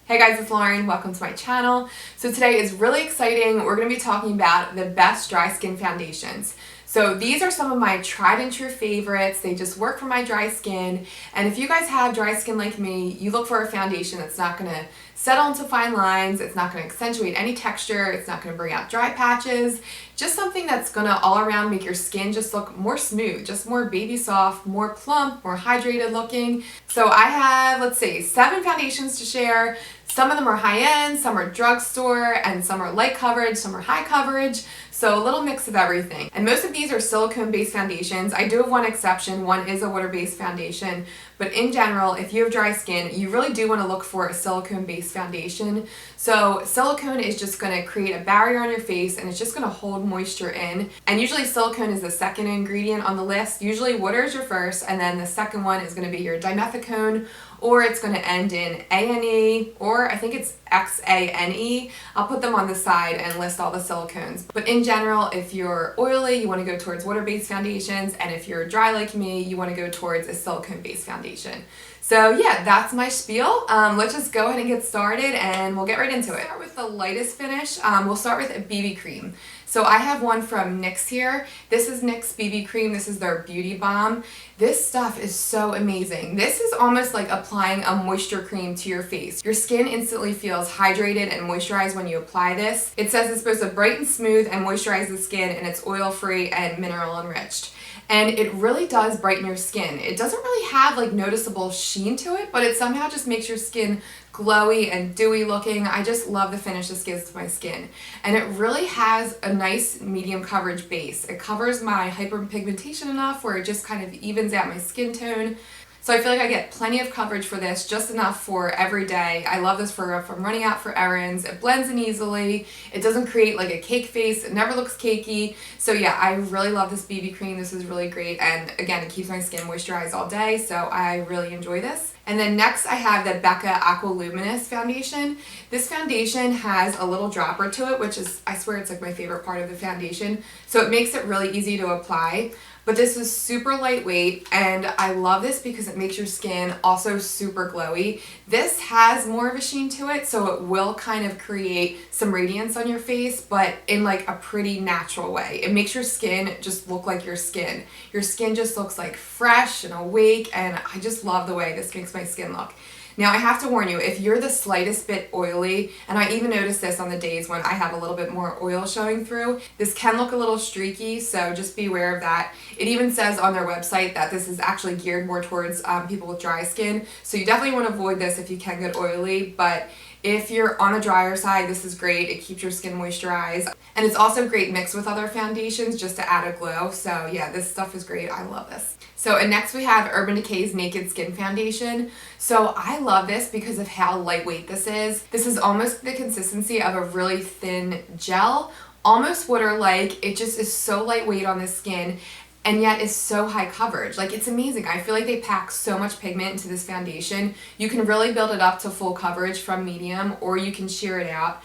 Hey guys, it's Lauren. Welcome to my channel. So today is really exciting. We're going to be talking about the best dry skin foundations. So these are some of my tried and true favorites. They just work for my dry skin. And if you guys have dry skin like me, you look for a foundation that's not going to settle into fine lines. It's not going to accentuate any texture. It's not going to bring out dry patches. Just something that's going to all around make your skin just look more smooth, just more baby soft, more plump, more hydrated looking. So I have, let's see, 7 foundations to share. Some of them are high-end, some are drugstore, and some are light coverage, some are high coverage. So a little mix of everything. And most of these are silicone-based foundations. I do have one exception. One is a water-based foundation. But in general, if you have dry skin, you really do want to look for a silicone-based foundation. So silicone is just going to create a barrier on your face, and it's just going to hold moisture in. And usually silicone is the second ingredient on the list. Usually water is your first, and then the second one is going to be your dimethicone, or it's going to end in ANE, or I think it's XANE. I'll put them on the side and list all the silicones. But in general, if you're oily, you want to go towards water-based foundations, and if you're dry like me, you want to go towards a silicone-based foundation. So yeah, that's my spiel. Let's just go ahead and get started, and we'll get right into it. Start with the lightest finish. We'll start with a BB cream. So I have one from NYX here. This is NYX BB Cream. This is their beauty balm. This stuff is so amazing. This is almost like applying a moisture cream to your face. Your skin instantly feels hydrated and moisturized when you apply this. It says it's supposed to brighten, smooth, and moisturize the skin, and it's oil-free and mineral enriched. And it really does brighten your skin. It doesn't really have like noticeable sheen to it, but it somehow just makes your skin glowy and dewy looking. I just love the finish this gives to my skin. And it really has a nice medium coverage base. It covers my hyperpigmentation enough where it just kind of evens out my skin tone. So I feel like I get plenty of coverage for this, just enough for every day. I love this for if I'm running out for errands. It blends in easily. It doesn't create like a cake face. It never looks cakey. So yeah, I really love this BB cream. This is really great. And again, it keeps my skin moisturized all day. So I really enjoy this. And then next I have the Becca Aqua Luminous foundation. This foundation has a little dropper to it, which is, I swear it's like my favorite part of the foundation. So it makes it really easy to apply. But this is super lightweight, and I love this because it makes your skin also super glowy. This has more of a sheen to it, so it will kind of create some radiance on your face, but in like a pretty natural way. It makes your skin just look like your skin. Your skin just looks like fresh and awake, and I just love the way this makes my skin look. Now I have to warn you, if you're the slightest bit oily, and I even notice this on the days when I have a little bit more oil showing through, this can look a little streaky, so just be aware of that. It even says on their website that this is actually geared more towards people with dry skin, so you definitely want to avoid this if you can get oily, but if you're on the drier side, this is great. It keeps your skin moisturized. And it's also great mixed with other foundations just to add a glow. So yeah, this stuff is great. I love this. So and next we have Urban Decay's Naked Skin Foundation. So I love this because of how lightweight this is. This is almost the consistency of a really thin gel, almost water-like. It just is so lightweight on the skin, and yet is so high coverage. Like, it's amazing. I feel like they pack so much pigment into this foundation. You can really build it up to full coverage from medium, or you can sheer it out.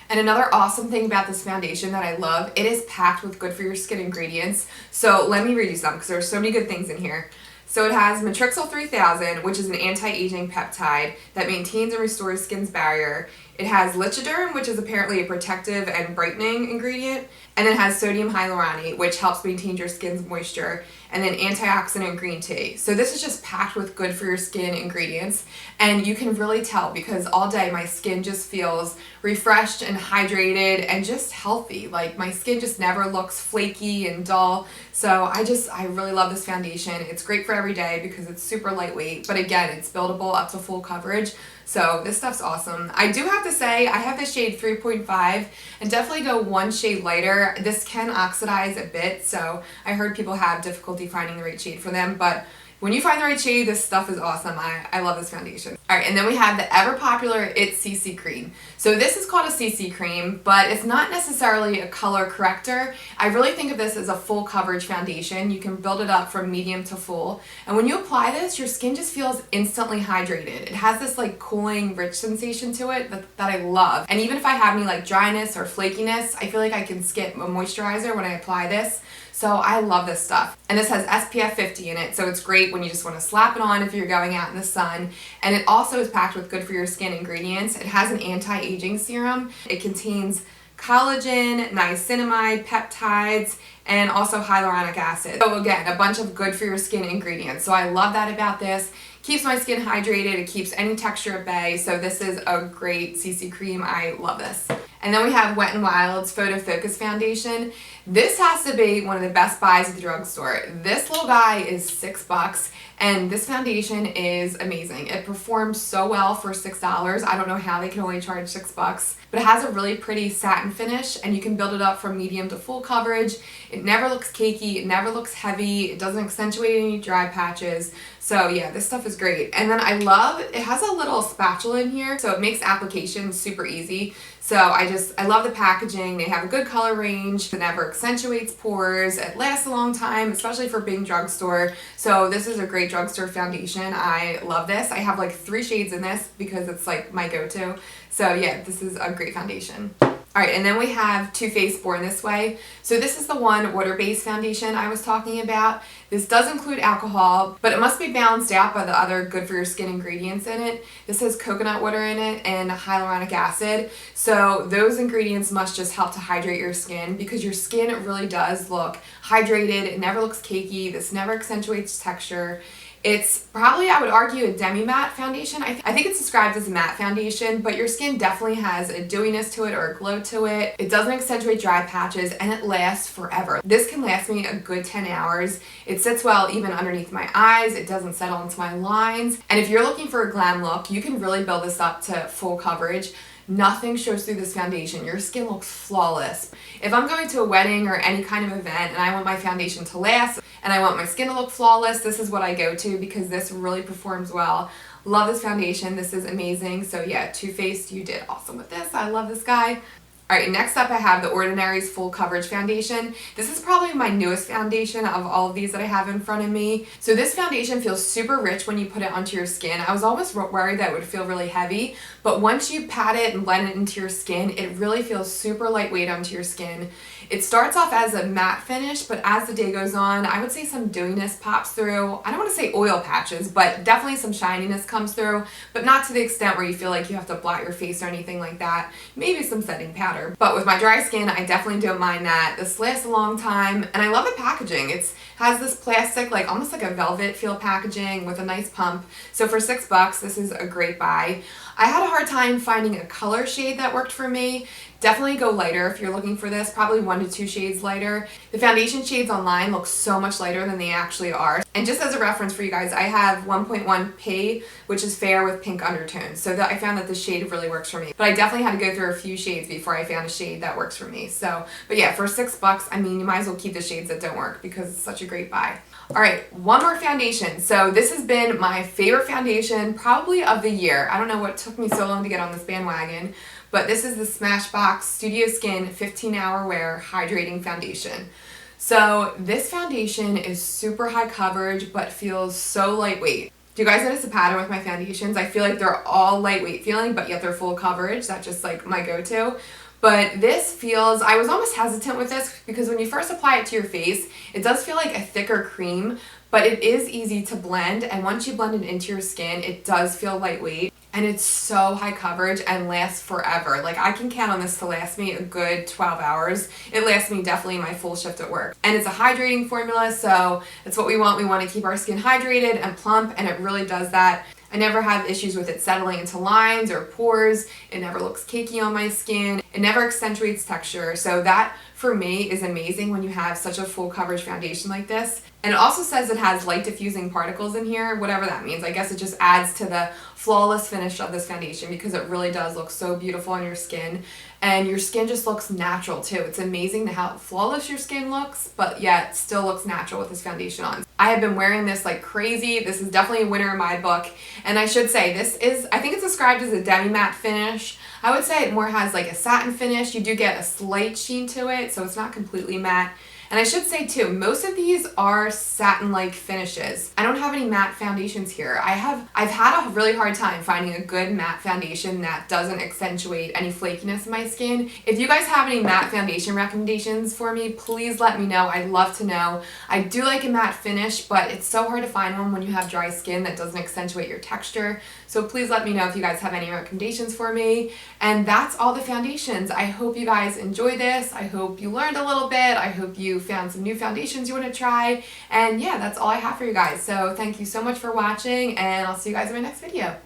And another awesome thing about this foundation that I love, it is packed with good for your skin ingredients. So let me read you some because there are so many good things in here. So it has Matrixyl 3000, which is an anti-aging peptide that maintains and restores skin's barrier. It has Lichiderm, which is apparently a protective and brightening ingredient. And then it has sodium hyaluronate, which helps maintain your skin's moisture. And then antioxidant green tea. So this is just packed with good for your skin ingredients. And you can really tell because all day my skin just feels refreshed and hydrated and just healthy. Like, my skin just never looks flaky and dull. So I really love this foundation. It's great for every day because it's super lightweight. But again, it's buildable up to full coverage. So this stuff's awesome. I do have to say, I have the shade 3.5 and definitely go one shade lighter. This can oxidize a bit, so I heard people have difficulty finding the right shade for them, but when you find the right shade, this stuff is awesome. I love this foundation. All right, and then we have the ever popular It CC Cream. So this is called a CC cream, but it's not necessarily a color corrector. I really think of this as a full coverage foundation. You can build it up from medium to full. And when you apply this, your skin just feels instantly hydrated. It has this like cooling, rich sensation to it that I love. And even if I have any like dryness or flakiness, I feel like I can skip a moisturizer when I apply this. So I love this stuff. And this has SPF 50 in it, so it's great when you just want to slap it on if you're going out in the sun. And it also is packed with good for your skin ingredients. It has an anti-aging serum. It contains collagen, niacinamide, peptides, and also hyaluronic acid. So again, a bunch of good for your skin ingredients. So I love that about this. Keeps my skin hydrated, it keeps any texture at bay, so this is a great CC cream. I love this. And then we have Wet n Wild's Photofocus foundation. This has to be one of the best buys at the drugstore. This little guy is $6, and this foundation is amazing. It performs so well for $6. I don't know how they can only charge $6, but it has a really pretty satin finish, and you can build it up from medium to full coverage. It never looks cakey, it never looks heavy, it doesn't accentuate any dry patches. So yeah, this stuff is great. And then I love, it has a little spatula in here, so it makes application super easy. So I love the packaging. They have a good color range. It never accentuates pores. It lasts a long time, especially for being drugstore. So this is a great drugstore foundation. I love this. I have like 3 shades in this because it's like my go-to. So yeah, this is a great foundation. Alright, and then we have Too Faced Born This Way. So this is the one water-based foundation I was talking about. This does include alcohol, but it must be balanced out by the other good for your skin ingredients in it. This has coconut water in it and hyaluronic acid. So those ingredients must just help to hydrate your skin, because your skin really does look hydrated. It never looks cakey. This never accentuates texture. It's probably, I would argue, a demi-matte foundation. I think it's described as a matte foundation, but your skin definitely has a dewiness to it or a glow to it. It doesn't accentuate dry patches, and it lasts forever. This can last me a good 10 hours. It sits well even underneath my eyes. It doesn't settle into my lines. And if you're looking for a glam look, you can really build this up to full coverage. Nothing shows through this foundation. Your skin looks flawless. If I'm going to a wedding or any kind of event and I want my foundation to last and I want my skin to look flawless, this is what I go to, because this really performs well. Love this foundation. This is amazing. So yeah, Too Faced, you did awesome with this. I love this guy. Alright, next up I have the Ordinaries Full Coverage Foundation. This is probably my newest foundation of all of these that I have in front of me. So this foundation feels super rich when you put it onto your skin. I was almost worried that it would feel really heavy, but once you pat it and blend it into your skin, it really feels super lightweight onto your skin. It starts off as a matte finish, but as the day goes on, I would say some dewiness pops through. I don't want to say oil patches, but definitely some shininess comes through, but not to the extent where you feel like you have to blot your face or anything like that. Maybe some setting powder. But with my dry skin, I definitely don't mind that. This lasts a long time, and I love the packaging. It has this plastic, like almost like a velvet feel packaging with a nice pump. So for $6, this is a great buy. I had a hard time finding a color shade that worked for me. Definitely go lighter if you're looking for this, probably 1 to 2 shades lighter. The foundation shades online look so much lighter than they actually are. And just as a reference for you guys, I have 1.1P, which is fair with pink undertones. So I found that the shade really works for me. But I definitely had to go through a few shades before I found a shade that works for me. So, but yeah, for $6, I mean, you might as well keep the shades that don't work because it's such a great buy. Alright, one more foundation. So this has been my favorite foundation probably of the year. I don't know what took me so long to get on this bandwagon, but this is the Smashbox Studio Skin 15-Hour Wear Hydrating Foundation. So this foundation is super high coverage but feels so lightweight. Do you guys notice the pattern with my foundations? I feel like they're all lightweight feeling, but yet they're full coverage. That's just like my go-to. But this feels, I was almost hesitant with this because when you first apply it to your face, it does feel like a thicker cream, but it is easy to blend, and once you blend it into your skin, it does feel lightweight. And it's so high coverage and lasts forever. Like, I can count on this to last me a good 12 hours. It lasts me definitely my full shift at work. And it's a hydrating formula, so that's what we want. We want to keep our skin hydrated and plump, and it really does that. I never have issues with it settling into lines or pores. It never looks cakey on my skin. It never accentuates texture. So that, for me, is amazing when you have such a full coverage foundation like this. And it also says it has light diffusing particles in here, whatever that means. I guess it just adds to the flawless finish of this foundation because it really does look so beautiful on your skin. And your skin just looks natural too. It's amazing how flawless your skin looks, but yet still looks natural with this foundation on. I have been wearing this like crazy. This is definitely a winner in my book. And I should say, this is, I think it's described as a demi-matte finish. I would say it more has like a satin finish. You do get a slight sheen to it, so it's not completely matte. And I should say too, most of these are satin-like finishes. I don't have any matte foundations here. I've had a really hard time finding a good matte foundation that doesn't accentuate any flakiness in my skin. If you guys have any matte foundation recommendations for me, please let me know. I'd love to know. I do like a matte finish, but it's so hard to find one when you have dry skin that doesn't accentuate your texture. So please let me know if you guys have any recommendations for me. And that's all the foundations. I hope you guys enjoy this. I hope you learned a little bit. I hope you found some new foundations you want to try. And yeah, that's all I have for you guys. So thank you so much for watching, and I'll see you guys in my next video.